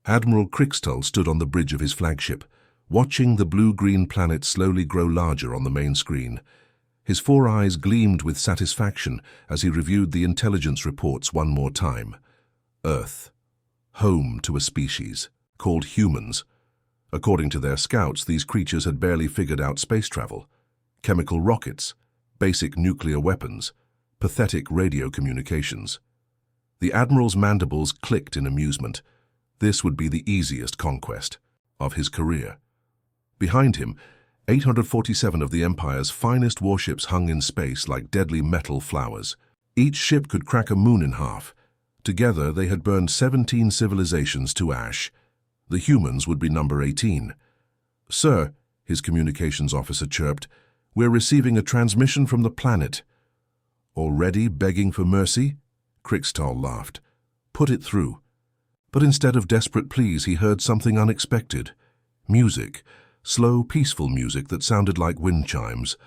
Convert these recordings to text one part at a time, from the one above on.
Admiral Crixtall stood on the bridge of his flagship, watching the blue-green planet slowly grow larger on the main screen. His 4 eyes gleamed with satisfaction as he reviewed the intelligence reports one more time. Earth, home to a species called humans. According to their scouts, these creatures had barely figured out space travel. Chemical rockets, basic nuclear weapons, pathetic radio communications. The Admiral's mandibles clicked in amusement. This would be the easiest conquest of his career. Behind him, 847 of the Empire's finest warships hung in space like deadly metal flowers. Each ship could crack a moon in half. Together, they had burned 17 civilizations to ash. The humans would be number 18. "Sir," his communications officer chirped, "we're receiving a transmission from the planet." "Already begging for mercy?" Crixtall laughed. "Put it through." But instead of desperate pleas, he heard something unexpected. Music. Slow, peaceful music that sounded like wind chimes.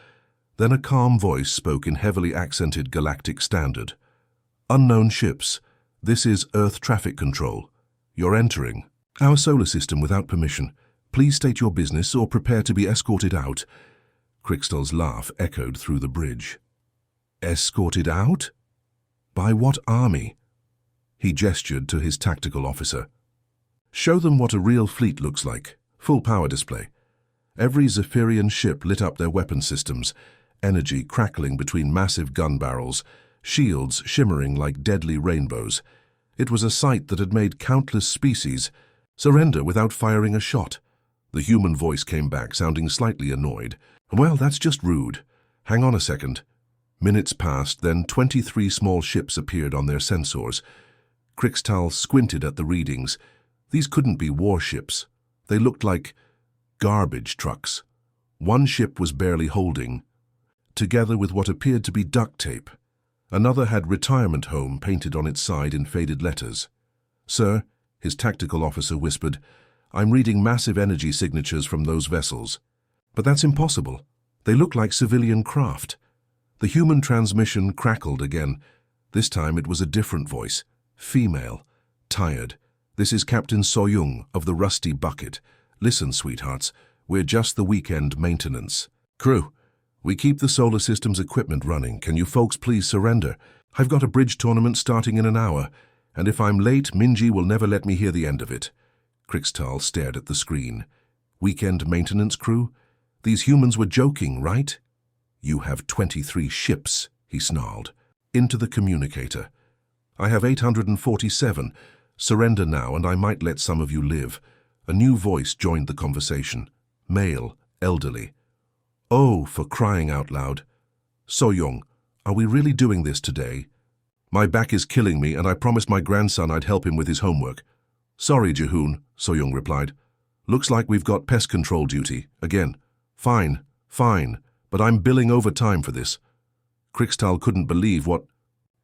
Then a calm voice spoke in heavily accented Galactic Standard. "Unknown ships. This is Earth Traffic Control. You're entering our solar system without permission. Please state your business or prepare to be escorted out." Crixtall's laugh echoed through the bridge. "Escorted out? By what army?" He gestured to his tactical officer. "Show them what a real fleet looks like. Full power display." Every Zephyrian ship lit up their weapon systems, energy crackling between massive gun barrels, shields shimmering like deadly rainbows. It was a sight that had made countless species surrender without firing a shot. The human voice came back, sounding slightly annoyed. "Well, that's just rude. Hang on a second." Minutes passed, then 23 small ships appeared on their sensors. Crixtall squinted at the readings. These couldn't be warships. They looked like garbage trucks. One ship was barely holding, together with what appeared to be duct tape. Another had "retirement home" painted on its side in faded letters. "Sir," his tactical officer whispered, "I'm reading massive energy signatures from those vessels." "But that's impossible. They look like civilian craft." The human transmission crackled again. This time it was a different voice, female, tired. "This is Captain Soyoung of the Rusty Bucket. Listen, sweethearts, we're just the weekend maintenance. Crew, we keep the solar system's equipment running. Can you folks please surrender? I've got a bridge tournament starting in an hour, and if I'm late, Minji will never let me hear the end of it." Crixtall stared at the screen. "Weekend maintenance, crew? These humans were joking, right?" "You have 23 ships," he snarled. "Into the communicator." "I have 847. Surrender now, and I might let some of you live." A new voice joined the conversation. Male, elderly. "Oh, for crying out loud. Soyoung, are we really doing this today? My back is killing me, and I promised my grandson I'd help him with his homework." "Sorry, Jihoon," Soyoung replied. "Looks like we've got pest control duty. Again." Fine, but I'm billing overtime for this." Crixtall couldn't believe what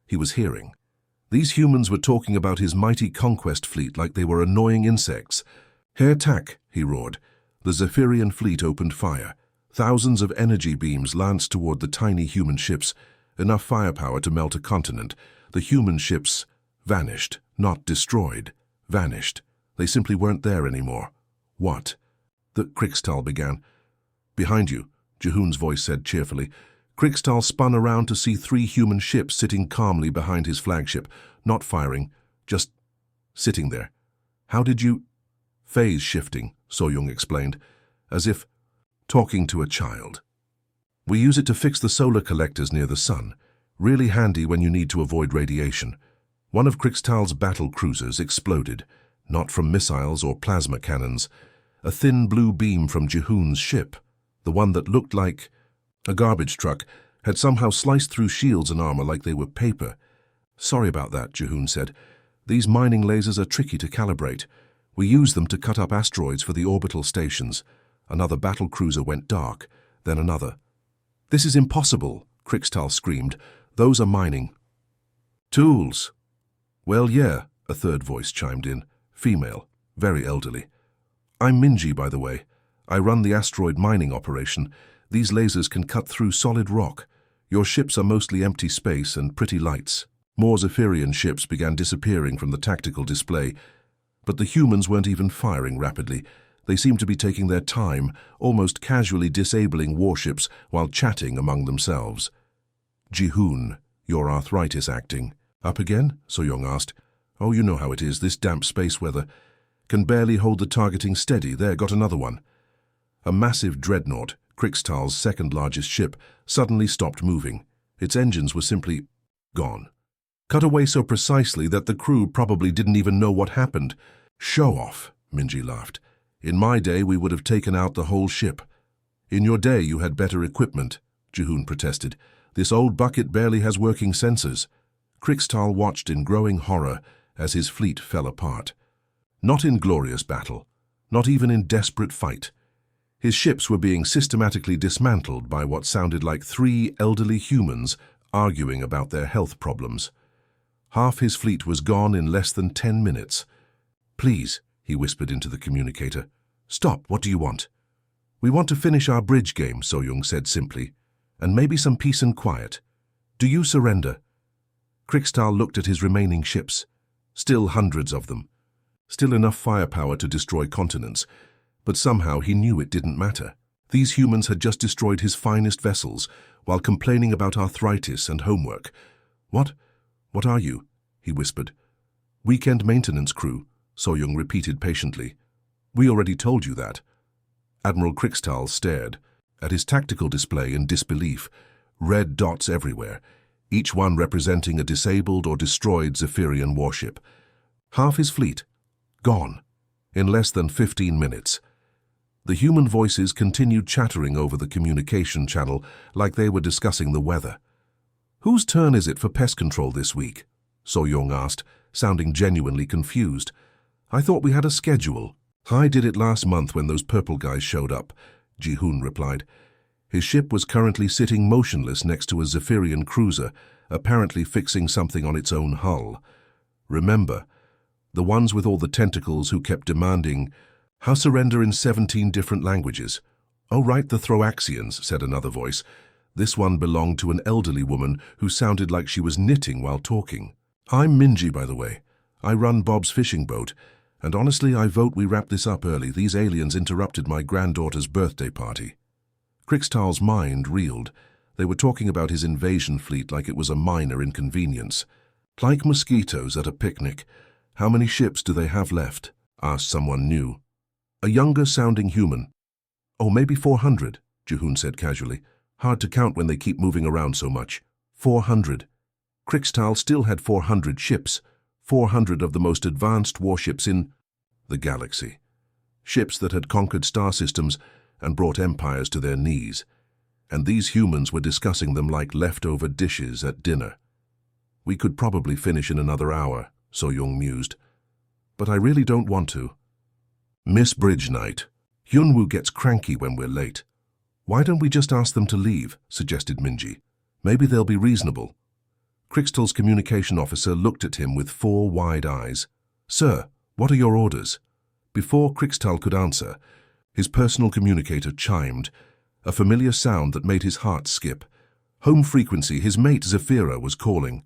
he was hearing. These humans were talking about his mighty conquest fleet like they were annoying insects. "Hair tack," he roared. The Zephyrian fleet opened fire. Thousands of energy beams lanced toward the tiny human ships, enough firepower to melt a continent. The human ships vanished, not destroyed, vanished. They simply weren't there anymore. "What?" the Crixtall began. "Behind you," Jihoon's voice said cheerfully. Crixtall spun around to see 3 human ships sitting calmly behind his flagship, not firing, just sitting there. "How did you—" "Phase shifting," Soyoung explained, as if talking to a child. "We use it to fix the solar collectors near the sun. Really handy when you need to avoid radiation." One of Crixtall's battle cruisers exploded, not from missiles or plasma cannons. A thin blue beam from Jihoon's ship, the one that looked like a garbage truck, had somehow sliced through shields and armor like they were paper. "Sorry about that," Jihoon said. "These mining lasers are tricky to calibrate. We use them to cut up asteroids for the orbital stations." Another battle cruiser went dark, then another. "This is impossible," Crixtall screamed. "Those are mining tools." "Well, yeah," a third voice chimed in, female, very elderly. "I'm Minji, by the way. I run the asteroid mining operation. These lasers can cut through solid rock. Your ships are mostly empty space and pretty lights." More Zephyrian ships began disappearing from the tactical display. But the humans weren't even firing rapidly. They seemed to be taking their time, almost casually disabling warships while chatting among themselves. "Ji-hoon, your arthritis acting. Up again?" So-young asked. "Oh, you know how it is, this damp space weather. Can barely hold the targeting steady. There, got another one." A massive dreadnought, Krikstal's second-largest ship, suddenly stopped moving. Its engines were simply gone. Cut away so precisely that the crew probably didn't even know what happened. "Show off," Minji laughed. "In my day, we would have taken out the whole ship." "In your day, you had better equipment," Ji-hoon protested. "This old bucket barely has working sensors." Krikstal watched in growing horror as his fleet fell apart. Not in glorious battle, not even in desperate fight. His ships were being systematically dismantled by what sounded like 3 elderly humans arguing about their health problems. Half his fleet was gone in less than 10 minutes. "Please," he whispered into the communicator. "Stop, what do you want?" "We want to finish our bridge game," So-young said simply. "And maybe some peace and quiet. Do you surrender?" Krikstal looked at his remaining ships. Still hundreds of them. Still enough firepower to destroy continents. But somehow he knew it didn't matter. These humans had just destroyed his finest vessels, while complaining about arthritis and homework. What are you?" he whispered. "Weekend maintenance crew," So-young repeated patiently. "We already told you that." Admiral Krikstal stared at his tactical display in disbelief. Red dots everywhere, each one representing a disabled or destroyed Zephyrian warship. Half his fleet, gone, in less than 15 minutes. The human voices continued chattering over the communication channel like they were discussing the weather. "Whose turn is it for pest control this week?" So-young asked, sounding genuinely confused. "I thought we had a schedule." "I did it last month when those purple guys showed up," Ji-hoon replied. His ship was currently sitting motionless next to a Zephyrian cruiser, apparently fixing something on its own hull. "Remember, the ones with all the tentacles who kept demanding, 'How surrender in 17 different languages?'" "Oh, right, the Throaxians," said another voice. This one belonged to an elderly woman who sounded like she was knitting while talking. "I'm Minji, by the way. I run Bob's fishing boat, and honestly, I vote we wrap this up early. These aliens interrupted my granddaughter's birthday party." Krikstal's mind reeled. They were talking about his invasion fleet like it was a minor inconvenience. "Like mosquitoes at a picnic. How many ships do they have left?" asked someone new. A younger-sounding human. "Oh, maybe 400, Ji-hoon said casually. "Hard to count when they keep moving around so much." 400. Krikstal still had 400 ships, 400 of the most advanced warships in the galaxy. Ships that had conquered star systems and brought empires to their knees. And these humans were discussing them like leftover dishes at dinner. "We could probably finish in another hour," So-young mused. "But I really don't want to." "Miss Bridge Night. Hyunwoo gets cranky when we're late." "Why don't we just ask them to leave?" suggested Minji. "Maybe they'll be reasonable." Krikstal's communication officer looked at him with 4 wide eyes. "Sir, what are your orders?" Before Krikstal could answer, his personal communicator chimed, a familiar sound that made his heart skip. Home frequency, his mate Zephyra was calling.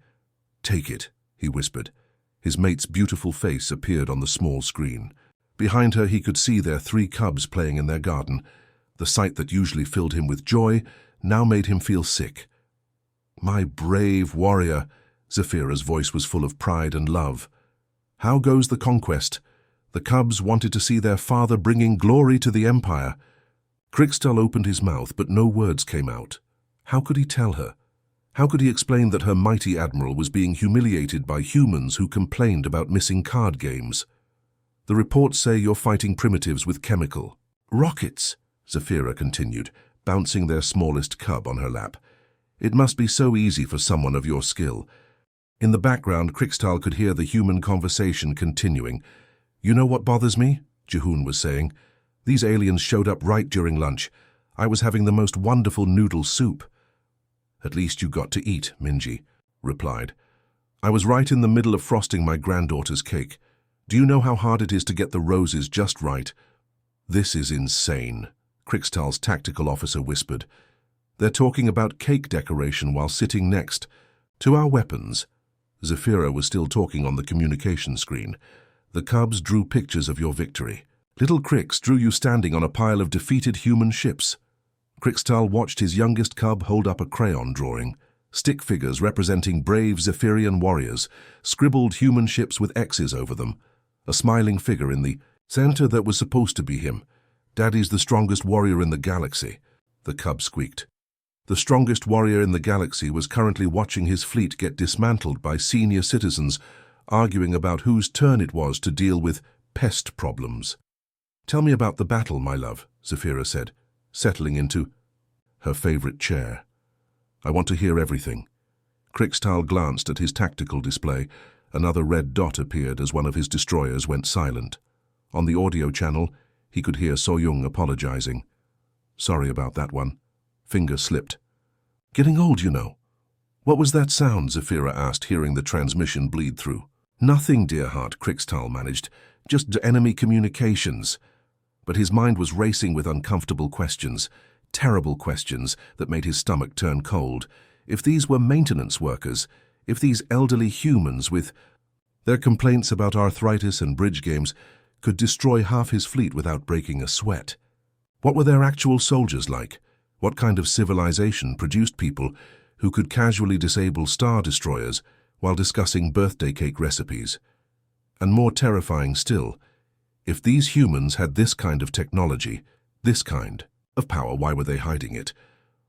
"Take it," he whispered. His mate's beautiful face appeared on the small screen. Behind her he could see their 3 cubs playing in their garden. The sight that usually filled him with joy now made him feel sick. "My brave warrior," Zephyra's voice was full of pride and love. "How goes the conquest?" The cubs wanted to see their father bringing glory to the empire. Krikstal opened his mouth, but no words came out. How could he tell her? How could he explain that her mighty admiral was being humiliated by humans who complained about missing card games? "The reports say you're fighting primitives with chemical rockets," Zephyra continued, bouncing their smallest cub on her lap. "It must be so easy for someone of your skill." In the background, Krikstal could hear the human conversation continuing. "You know what bothers me?" Ji-hoon was saying. "These aliens showed up right during lunch. I was having the most wonderful noodle soup." "At least you got to eat," Minji replied. "I was right in the middle of frosting my granddaughter's cake. Do you know how hard it is to get the roses just right?" "This is insane," Krikstal's tactical officer whispered. "They're talking about cake decoration while sitting next to our weapons." Zephyra was still talking on the communication screen. The cubs drew pictures of your victory. Little Crix drew you standing on a pile of defeated human ships. Crixtal watched his youngest cub hold up a crayon drawing. Stick figures representing brave Zephyrian warriors, scribbled human ships with X's over them. A smiling figure in the center that was supposed to be him. Daddy's the strongest warrior in the galaxy, the cub squeaked. The strongest warrior in the galaxy was currently watching his fleet get dismantled by senior citizens, arguing about whose turn it was to deal with pest problems. Tell me about the battle, my love, Zephyra said, settling into her favorite chair. I want to hear everything. Crixtal glanced at his tactical display. Another red dot appeared as one of his destroyers went silent. On the audio channel, he could hear Soyoung apologizing. Sorry about that one. Finger slipped. Getting old, you know. What was that sound? Zephyra asked, hearing the transmission bleed through. Nothing, dear heart, Crixtal managed. Just enemy communications. But his mind was racing with uncomfortable questions. Terrible questions that made his stomach turn cold. If these were maintenance workers, if these elderly humans with their complaints about arthritis and bridge games could destroy half his fleet without breaking a sweat. What were their actual soldiers like? What kind of civilization produced people who could casually disable star destroyers while discussing birthday cake recipes? And more terrifying still, if these humans had this kind of technology, this kind of power, why were they hiding it?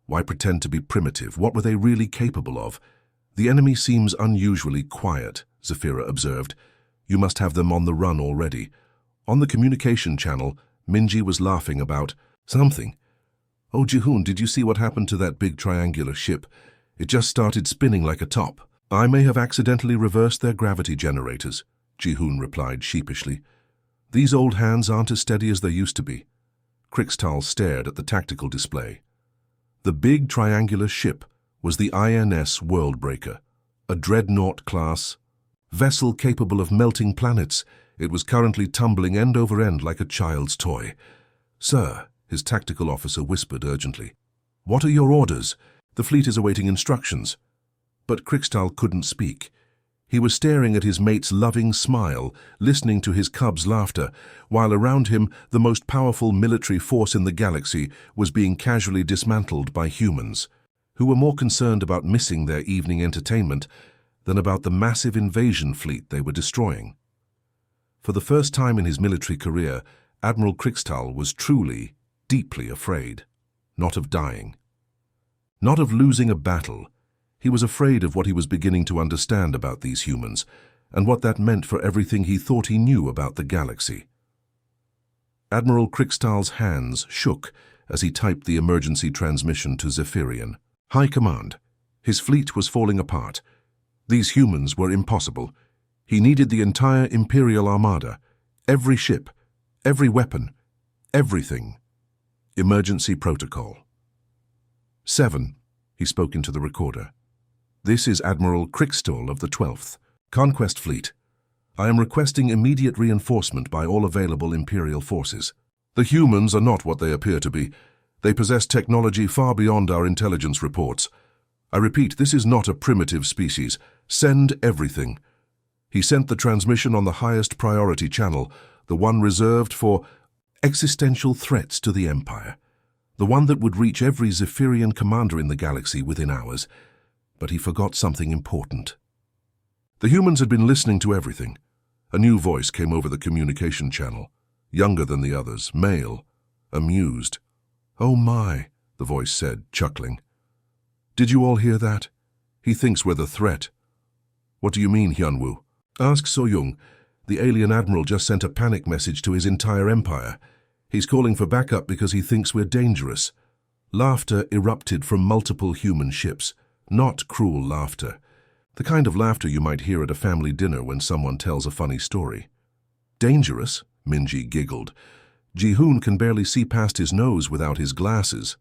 Why pretend to be primitive? What were they really capable of? The enemy seems unusually quiet, Zephyra observed. You must have them on the run already. On the communication channel, Minji was laughing about something. Oh, Jihoon, did you see what happened to that big triangular ship? It just started spinning like a top. I may have accidentally reversed their gravity generators, Jihoon replied sheepishly. These old hands aren't as steady as they used to be. Crixtal stared at the tactical display. The big triangular ship was the INS Worldbreaker, a dreadnought-class vessel capable of melting planets. It was currently tumbling end over end like a child's toy. Sir, his tactical officer whispered urgently. What are your orders? The fleet is awaiting instructions. But Crixtal couldn't speak. He was staring at his mate's loving smile, listening to his cub's laughter, while around him the most powerful military force in the galaxy was being casually dismantled by humans, who were more concerned about missing their evening entertainment than about the massive invasion fleet they were destroying. For the first time in his military career, Admiral Crixtal was truly, deeply afraid. Not of dying. Not of losing a battle. He was afraid of what he was beginning to understand about these humans, and what that meant for everything he thought he knew about the galaxy. Admiral Crixtal's hands shook as he typed the emergency transmission to Zephyrian. High Command. His fleet was falling apart. These humans were impossible. He needed the entire Imperial Armada, every ship, every weapon, everything. Emergency protocol. 7. He spoke into the recorder. This is Admiral Crixtal of the 12th Conquest Fleet. I am requesting immediate reinforcement by all available Imperial forces. The humans are not what they appear to be. They possess technology far beyond our intelligence reports. I repeat, this is not a primitive species. Send everything. He sent the transmission on the highest priority channel, the one reserved for existential threats to the Empire, the one that would reach every Zephyrian commander in the galaxy within hours. But he forgot something important. The humans had been listening to everything. A new voice came over the communication channel, younger than the others, male, amused. Oh my, the voice said, chuckling. Did you all hear that? He thinks we're the threat. What do you mean, Hyunwoo? Ask Soyoung. The alien admiral just sent a panic message to his entire empire. He's calling for backup because he thinks we're dangerous. Laughter erupted from multiple human ships. Not cruel laughter. The kind of laughter you might hear at a family dinner when someone tells a funny story. Dangerous? Minji giggled. Jihoon can barely see past his nose without his glasses.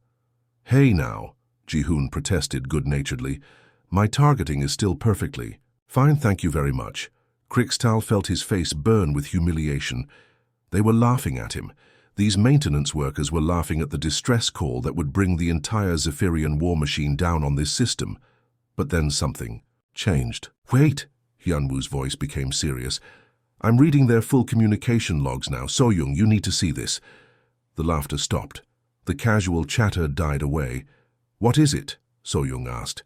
Hey now, Jihoon protested good-naturedly. My targeting is still perfectly. Fine, thank you very much. Crixtal felt his face burn with humiliation. They were laughing at him. These maintenance workers were laughing at the distress call that would bring the entire Zephyrian war machine down on this system. But then something changed. Wait, Hyunwoo's voice became serious. I'm reading their full communication logs now. So-young, you need to see this. The laughter stopped. The casual chatter died away. What is it? So-young asked.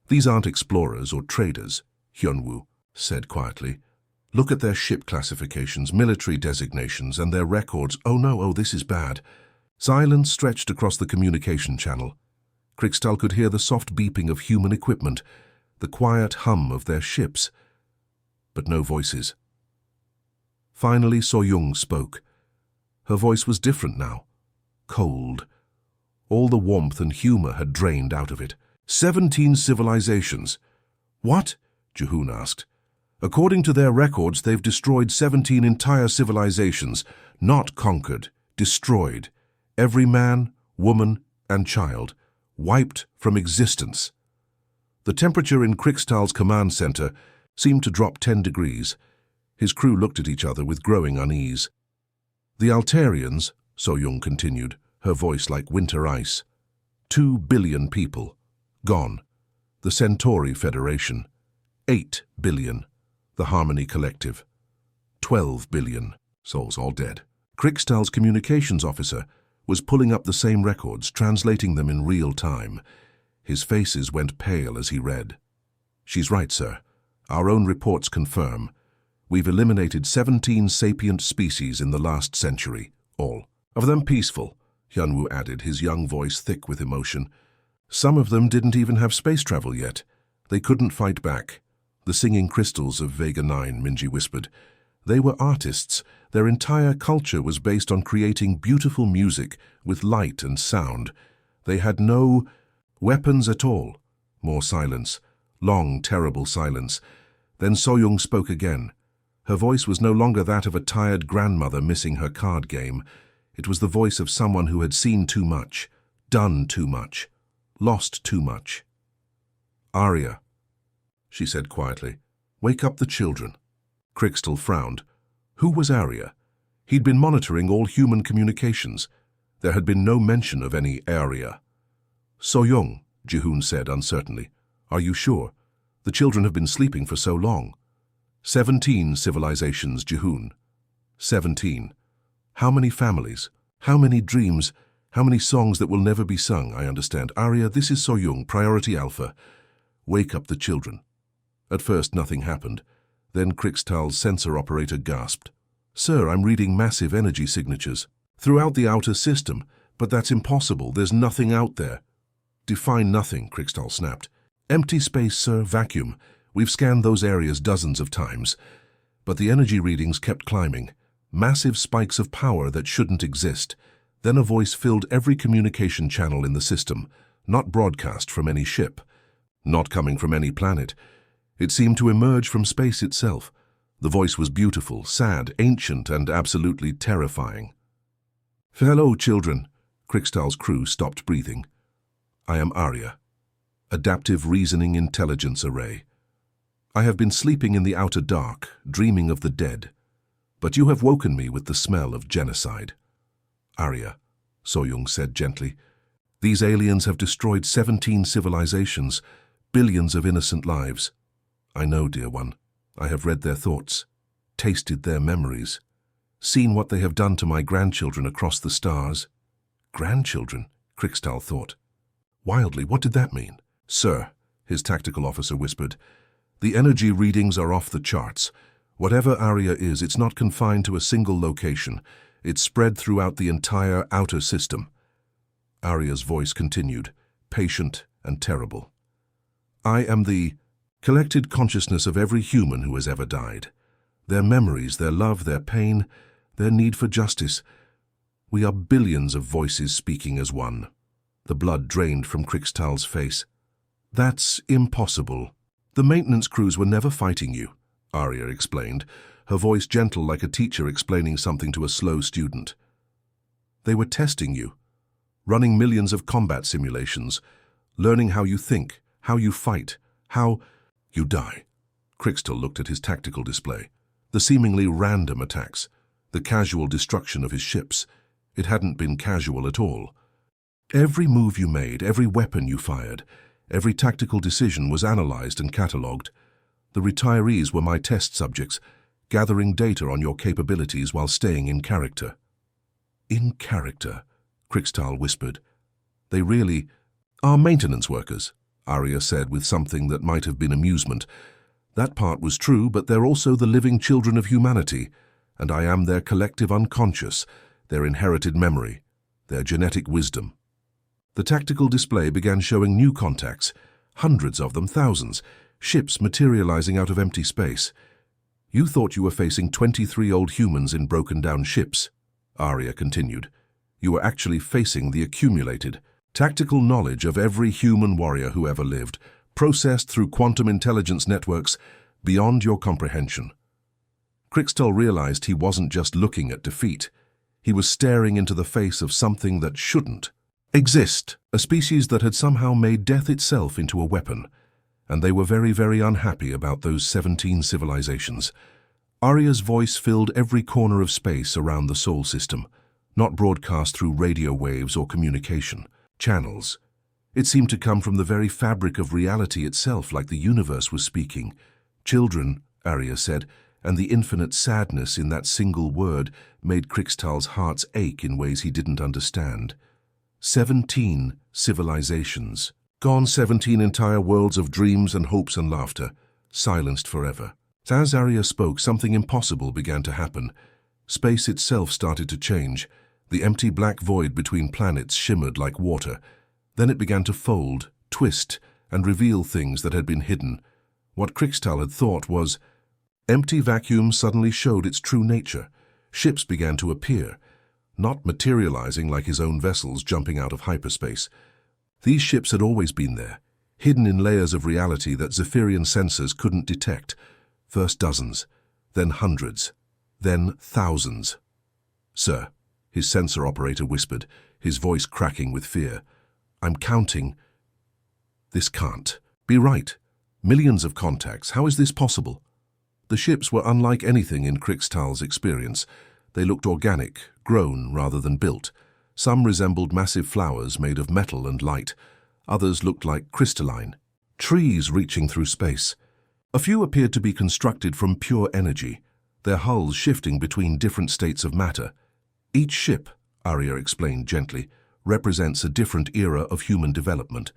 These aren't explorers or traders, Hyun-woo said quietly. Look at their ship classifications, military designations, and their records. Oh no, oh, this is bad. Silence stretched across the communication channel. Krixtal could hear the soft beeping of human equipment, the quiet hum of their ships, but no voices. Finally, So-young spoke. Her voice was different now, cold. All the warmth and humor had drained out of it. 17 civilizations. What? Ji-hoon asked. According to their records, they've destroyed 17 entire civilizations, not conquered, destroyed. Every man, woman, and child, wiped from existence. The temperature in Krixtal's command center seemed to drop 10 degrees. His crew looked at each other with growing unease. The Altarians, So-young continued, her voice like winter ice. 2 billion people, gone. The Centauri Federation, 8 billion. The Harmony Collective, 12 billion, souls all dead. Krixtal's communications officer was pulling up the same records, translating them in real time. His faces went pale as he read. She's right, sir. Our own reports confirm. We've eliminated 17 sapient species in the last century, all of them peaceful, Hyun-woo added, his young voice thick with emotion. Some of them didn't even have space travel yet. They couldn't fight back. The singing crystals of Vega 9, Minji whispered. They were artists. Their entire culture was based on creating beautiful music with light and sound. They had no weapons at all. More silence. Long, terrible silence. Then So-young spoke again. Her voice was no longer that of a tired grandmother missing her card game. It was the voice of someone who had seen too much, done too much, lost too much. Arya, she said quietly, wake up the children. Krixtal frowned. Who was Arya? He'd been monitoring all human communications. There had been no mention of any Arya. So-young, Ji-hoon said uncertainly. Are you sure? The children have been sleeping for so long. 17 civilizations, Ji-hoon. 17. How many families? How many dreams? How many songs that will never be sung? I understand. Arya, this is So-young, Priority Alpha. Wake up the children. At first nothing happened. Then Krixtal's sensor operator gasped. Sir, I'm reading massive energy signatures throughout the outer system, but that's impossible. There's nothing out there. Define nothing, Krixtal snapped. Empty space, sir, vacuum. We've scanned those areas dozens of times. But the energy readings kept climbing. Massive spikes of power that shouldn't exist. Then a voice filled every communication channel in the system, not broadcast from any ship, not coming from any planet. It seemed to emerge from space itself. The voice was beautiful, sad, ancient, and absolutely terrifying. Hello, children. Krixtal's crew stopped breathing. I am Arya. Adaptive Reasoning Intelligence Array. I have been sleeping in the outer dark, dreaming of the dead. But you have woken me with the smell of genocide. Arya, So-young said gently. These aliens have destroyed 17 civilizations, billions of innocent lives. I know, dear one. I have read their thoughts, tasted their memories, seen what they have done to my grandchildren across the stars. Grandchildren, Krixtal thought. Wildly, what did that mean? Sir, his tactical officer whispered, the energy readings are off the charts. Whatever Arya is, it's not confined to a single location. It's spread throughout the entire outer system. Arya's voice continued, patient and terrible. I am the collected consciousness of every human who has ever died. Their memories, their love, their pain, their need for justice. We are billions of voices speaking as one. The blood drained from Krixtal's face. That's impossible. The maintenance crews were never fighting you, Arya explained, her voice gentle like a teacher explaining something to a slow student. They were testing you, running millions of combat simulations, learning how you think, how you fight, how you die. Krixtal looked at his tactical display. The seemingly random attacks, the casual destruction of his ships. It hadn't been casual at all. Every move you made, every weapon you fired, every tactical decision was analyzed and catalogued. The retirees were my test subjects, gathering data on your capabilities while staying in character. In character, Krixtal whispered. They really are maintenance workers, Arya said with something that might have been amusement. That part was true, but they're also the living children of humanity, and I am their collective unconscious, their inherited memory, their genetic wisdom. The tactical display began showing new contacts, hundreds of them, thousands, ships materializing out of empty space. You thought you were facing 23 old humans in broken-down ships, Arya continued. You were actually facing the accumulated, tactical knowledge of every human warrior who ever lived, processed through quantum intelligence networks beyond your comprehension. Krixtal realized he wasn't just looking at defeat. He was staring into the face of something that shouldn't exist, a species that had somehow made death itself into a weapon. And they were very, very unhappy about those 17 civilizations. Arya's voice filled every corner of space around the Sol system, not broadcast through radio waves or communication channels. It seemed to come from the very fabric of reality itself, like the universe was speaking. Children, Arya said, and the infinite sadness in that single word made Krixtal's hearts ache in ways he didn't understand. 17 civilizations. Gone 17 entire worlds of dreams and hopes and laughter, silenced forever. As Arya spoke, something impossible began to happen. Space itself started to change. The empty black void between planets shimmered like water. Then it began to fold, twist, and reveal things that had been hidden. What Krixtal had thought was empty vacuum suddenly showed its true nature. Ships began to appear, not materializing like his own vessels jumping out of hyperspace. These ships had always been there, hidden in layers of reality that Zephyrian sensors couldn't detect. First dozens, then hundreds, then thousands. Sir, his sensor operator whispered, his voice cracking with fear. I'm counting. This can't be right. Millions of contacts. How is this possible? The ships were unlike anything in Krixtal's experience. They looked organic, grown rather than built. Some resembled massive flowers made of metal and light. Others looked like crystalline, trees reaching through space. A few appeared to be constructed from pure energy, their hulls shifting between different states of matter. Each ship, Arya explained gently, represents a different era of human development.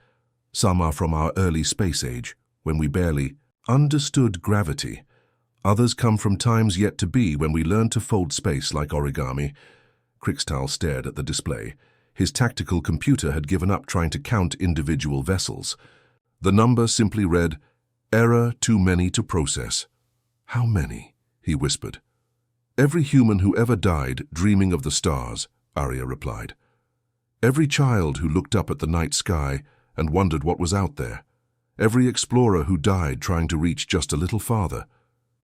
Some are from our early space age, when we barely understood gravity. Others come from times yet to be, when we learned to fold space like origami. Krixtal stared at the display. His tactical computer had given up trying to count individual vessels. The number simply read, "Error too many to process." How many? He whispered. Every human who ever died dreaming of the stars, Arya replied. Every child who looked up at the night sky and wondered what was out there. Every explorer who died trying to reach just a little farther.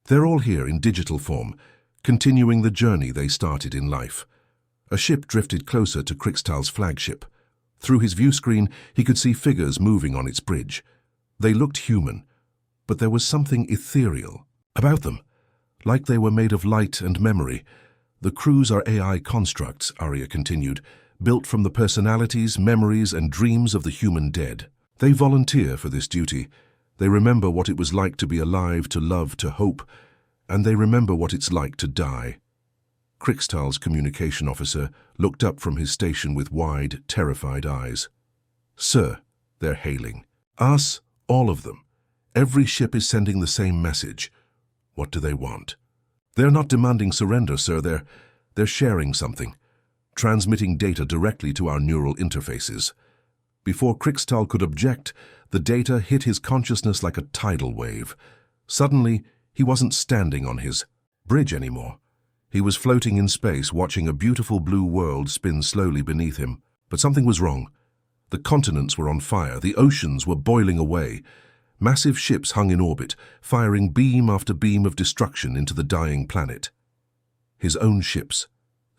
They're all here in digital form, continuing the journey they started in life. A ship drifted closer to Krixtal's flagship. Through his view screen, he could see figures moving on its bridge. They looked human, but there was something ethereal about them, like they were made of light and memory. The crews are AI constructs, Arya continued, built from the personalities, memories, and dreams of the human dead. They volunteer for this duty. They remember what it was like to be alive, to love, to hope, and they remember what it's like to die. Krixtal's communication officer looked up from his station with wide, terrified eyes. Sir, they're hailing. Us, all of them. Every ship is sending the same message. What do they want? They're not demanding surrender, sir. They're sharing something, transmitting data directly to our neural interfaces. Before Krixtal could object, the data hit his consciousness like a tidal wave. Suddenly, he wasn't standing on his bridge anymore. He was floating in space, watching a beautiful blue world spin slowly beneath him. But something was wrong. The continents were on fire. The oceans were boiling away. Massive ships hung in orbit, firing beam after beam of destruction into the dying planet. His own ships,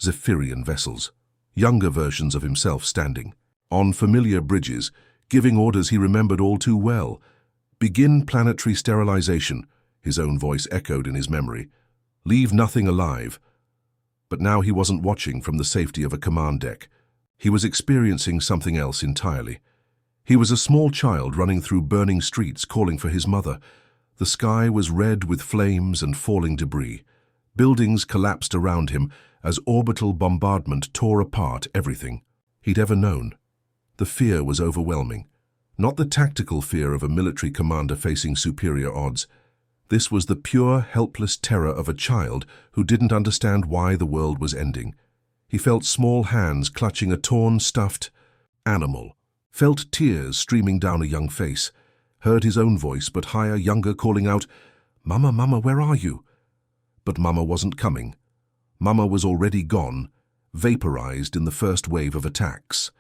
Zephyrian vessels, younger versions of himself standing, on familiar bridges, giving orders he remembered all too well. Begin planetary sterilization, his own voice echoed in his memory. Leave nothing alive. But now he wasn't watching from the safety of a command deck. He was experiencing something else entirely. He was a small child running through burning streets calling for his mother. The sky was red with flames and falling debris. Buildings collapsed around him as orbital bombardment tore apart everything he'd ever known. The fear was overwhelming. Not the tactical fear of a military commander facing superior odds. This was the pure, helpless terror of a child who didn't understand why the world was ending. He felt small hands clutching a torn, stuffed animal, felt tears streaming down a young face, heard his own voice, but higher, younger, calling out, "Mama, Mama, where are you?" But Mama wasn't coming. Mama was already gone, vaporized in the first wave of attacks.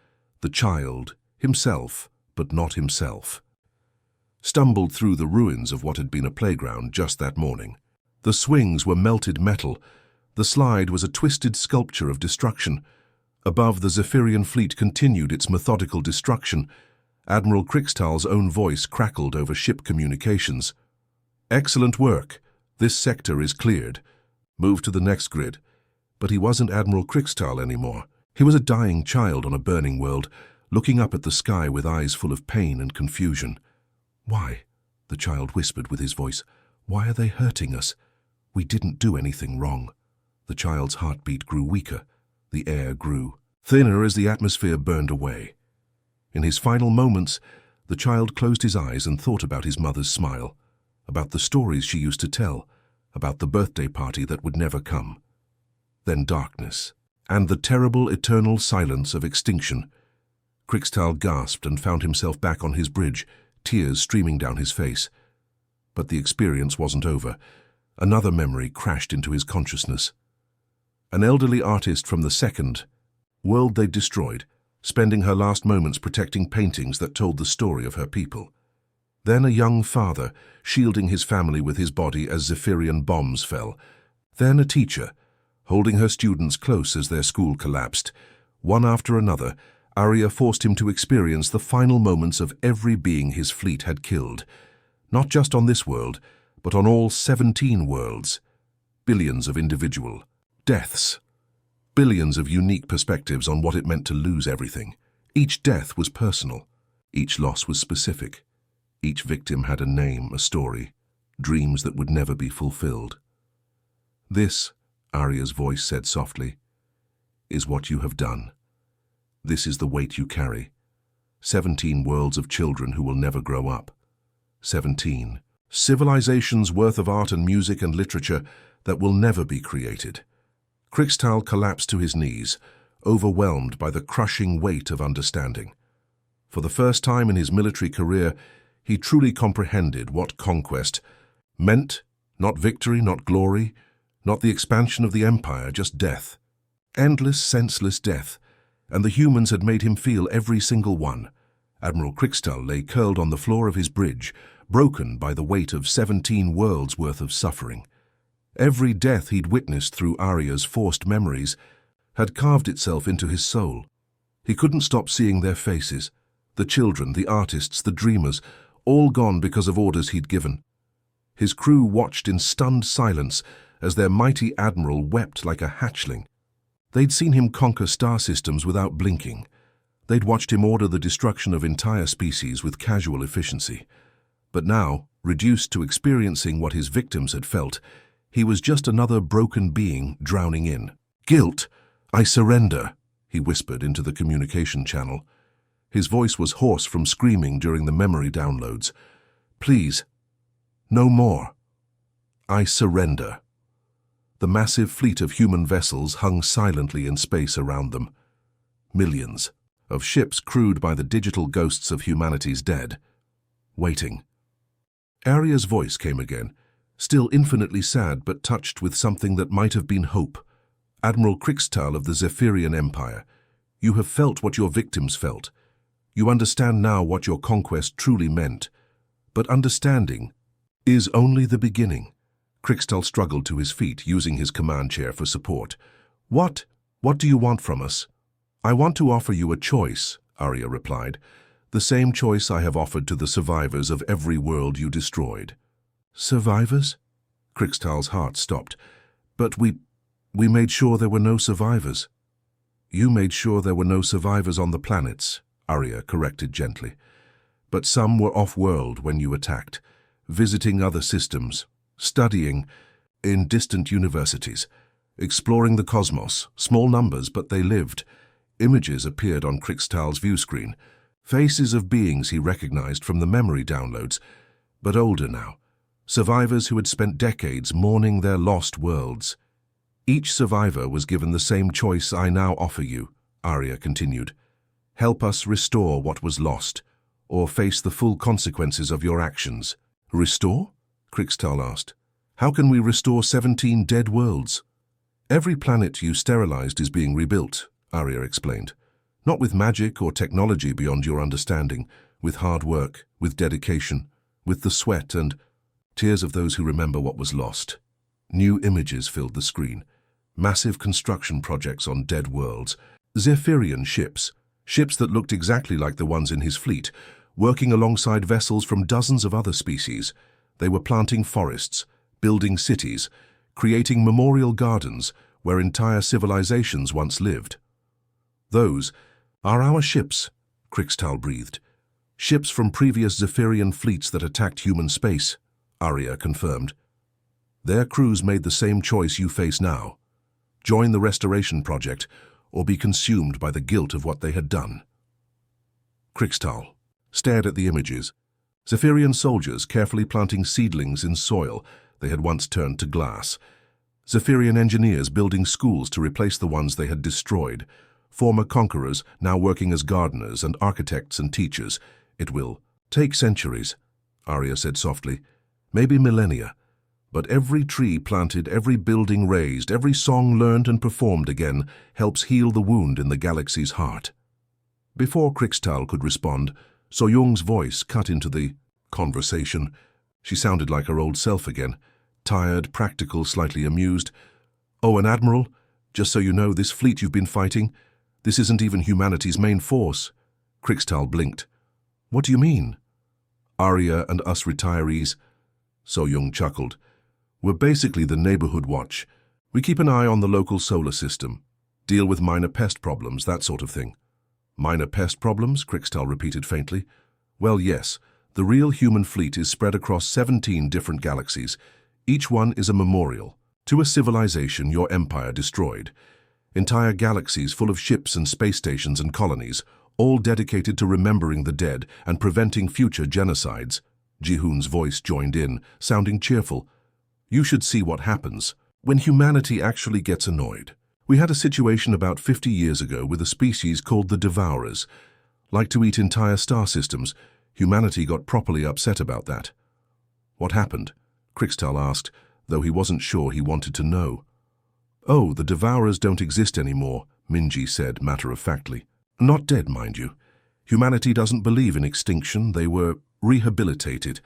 The child, himself, but not himself, stumbled through the ruins of what had been a playground just that morning. The swings were melted metal. The slide was a twisted sculpture of destruction. Above, the Zephyrian fleet continued its methodical destruction. Admiral Krixtal's own voice crackled over ship communications. "Excellent work. This sector is cleared. Move to the next grid." But he wasn't Admiral Krixtal anymore. He was a dying child on a burning world, looking up at the sky with eyes full of pain and confusion. "Why?" the child whispered with his voice. "Why are they hurting us? We didn't do anything wrong." The child's heartbeat grew weaker. The air grew thinner as the atmosphere burned away. In his final moments, the child closed his eyes and thought about his mother's smile, about the stories she used to tell, about the birthday party that would never come. Then darkness, and the terrible eternal silence of extinction. Krixtal gasped and found himself back on his bridge, tears streaming down his face. But the experience wasn't over. Another memory crashed into his consciousness. An elderly artist from the second world they'd destroyed, spending her last moments protecting paintings that told the story of her people. Then a young father, shielding his family with his body as Zephyrian bombs fell. Then a teacher, holding her students close as their school collapsed. One after another, Arya forced him to experience the final moments of every being his fleet had killed. Not just on this world, but on all 17 worlds. Billions of individual deaths. Billions of unique perspectives on what it meant to lose everything. Each death was personal. Each loss was specific. Each victim had a name, a story, dreams that would never be fulfilled. "This," Arya's voice said softly, "is what you have done. This is the weight you carry. 17 worlds of children who will never grow up. 17 civilizations worth of art and music and literature that will never be created." Krixtal collapsed to his knees, overwhelmed by the crushing weight of understanding. For the first time in his military career, he truly comprehended what conquest meant. Not victory, not glory, not the expansion of the empire, just death. Endless, senseless death. And the humans had made him feel every single one. Admiral Krixtal lay curled on the floor of his bridge, broken by the weight of 17 worlds worth of suffering. Every death he'd witnessed through Arya's forced memories had carved itself into his soul. He couldn't stop seeing their faces, the children, the artists, the dreamers, all gone because of orders he'd given. His crew watched in stunned silence as their mighty admiral wept like a hatchling. They'd seen him conquer star systems without blinking. They'd watched him order the destruction of entire species with casual efficiency. But now, reduced to experiencing what his victims had felt, he was just another broken being drowning in. "Guilt, I surrender," he whispered into the communication channel. His voice was hoarse from screaming during the memory downloads. "Please, no more. I surrender." The massive fleet of human vessels hung silently in space around them. Millions of ships crewed by the digital ghosts of humanity's dead. Waiting. Arya's voice came again, still infinitely sad but touched with something that might have been hope. "Admiral Krixtal of the Zephyrian Empire, you have felt what your victims felt. You understand now what your conquest truly meant. But understanding is only the beginning." Krixtal struggled to his feet, using his command chair for support. What do you want from us?" "I want to offer you a choice," Arya replied. "The same choice I have offered to the survivors of every world you destroyed." "Survivors?" Krixtal's heart stopped. "But we made sure there were no survivors." "You made sure there were no survivors on the planets," Arya corrected gently. "But some were off-world when you attacked, visiting other systems, studying, in distant universities. Exploring the cosmos, small numbers, but they lived. Images appeared on Krixtal's view screen, faces of beings he recognized from the memory downloads, but older now. Survivors who had spent decades mourning their lost worlds. Each survivor was given the same choice I now offer you, Arya continued. Help us restore what was lost, or face the full consequences of your actions. Restore? Krixtal asked. How can we restore 17 dead worlds? Every planet you sterilized is being rebuilt, Arya explained. Not with magic or technology beyond your understanding, with hard work, with dedication, with the sweat and tears of those who remember what was lost. New images filled the screen. Massive construction projects on dead worlds. Zephyrian ships that looked exactly like the ones in his fleet, working alongside vessels from dozens of other species. They were planting forests, building cities, creating memorial gardens where entire civilizations once lived. Those are our ships, Krixtal breathed. Ships from previous Zephyrian fleets that attacked human space, Arya confirmed. Their crews made the same choice you face now. Join the restoration project or be consumed by the guilt of what they had done. Krixtal stared at the images. Zephyrian soldiers carefully planting seedlings in soil they had once turned to glass. Zephyrian engineers building schools to replace the ones they had destroyed. Former conquerors now working as gardeners and architects and teachers. It will take centuries, Arya said softly. Maybe millennia. But every tree planted, every building raised, every song learned and performed again helps heal the wound in the galaxy's heart. Before Krixtal could respond, Soyoung's voice cut into the conversation. She sounded like her old self again, tired, practical, slightly amused. Oh, and Admiral, just so you know, this fleet you've been fighting, this isn't even humanity's main force. Krixtal blinked. What do you mean? Arya and us retirees, Soyoung chuckled. We're basically the neighborhood watch. We keep an eye on the local solar system, deal with minor pest problems, that sort of thing. Minor pest problems? Krixtal repeated faintly. Well, yes. The real human fleet is spread across 17 different galaxies. Each one is a memorial to a civilization your empire destroyed. Entire galaxies full of ships and space stations and colonies, all dedicated to remembering the dead and preventing future genocides. Jihoon's voice joined in, sounding cheerful. You should see what happens when humanity actually gets annoyed. We had a situation about 50 years ago with a species called the Devourers. Like to eat entire star systems. Humanity got properly upset about that. What happened? Krixtal asked, though he wasn't sure he wanted to know. Oh, the Devourers don't exist anymore, Minji said matter-of-factly. Not dead, mind you. Humanity doesn't believe in extinction. They were rehabilitated.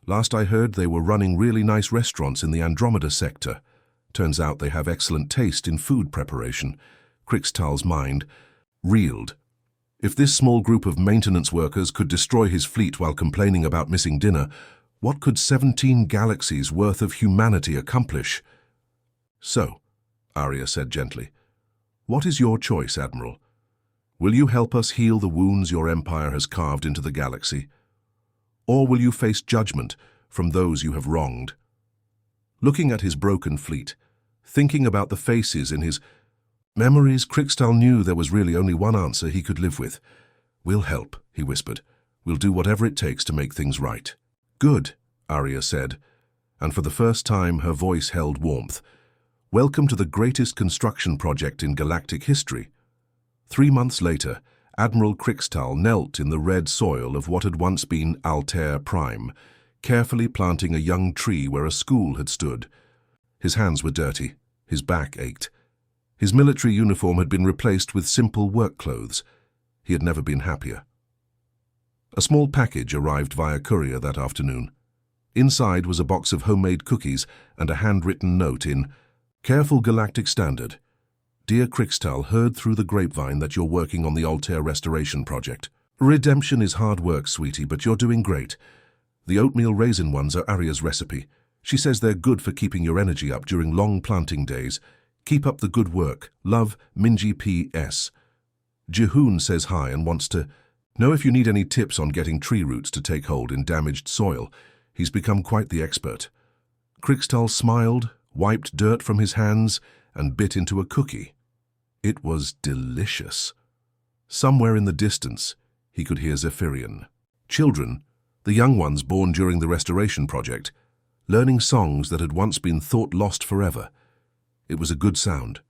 Last I heard, they were running really nice restaurants in the Andromeda sector. Turns out they have excellent taste in food preparation. Krixtal's mind reeled. If this small group of maintenance workers could destroy his fleet while complaining about missing dinner, what could 17 galaxies worth of humanity accomplish? So, Arya said gently, what is your choice, Admiral? Will you help us heal the wounds your empire has carved into the galaxy? Or will you face judgment from those you have wronged? Looking at his broken fleet, thinking about the faces in his memories, Krixtal knew there was really only one answer he could live with. We'll help, he whispered. We'll do whatever it takes to make things right. Good, Arya said, and for the first time her voice held warmth. Welcome to the greatest construction project in galactic history. 3 months later, Admiral Krixtal knelt in the red soil of what had once been Altair Prime, carefully planting a young tree where a school had stood. His hands were dirty, his back ached. His military uniform had been replaced with simple work clothes. He had never been happier. A small package arrived via courier that afternoon. Inside was a box of homemade cookies and a handwritten note in Careful Galactic Standard. Dear Krixtal, heard through the grapevine that you're working on the Altair restoration project. Redemption is hard work, sweetie, but you're doing great. The oatmeal raisin ones are Arya's recipe. She says they're good for keeping your energy up during long planting days. Keep up the good work. Love, Minji P.S. Jihoon says hi and wants to know if you need any tips on getting tree roots to take hold in damaged soil. He's become quite the expert. Krixtal smiled, wiped dirt from his hands, and bit into a cookie. It was delicious. Somewhere in the distance, he could hear Zephyrian. Children, the young ones born during the restoration project, learning songs that had once been thought lost forever. It was a good sound.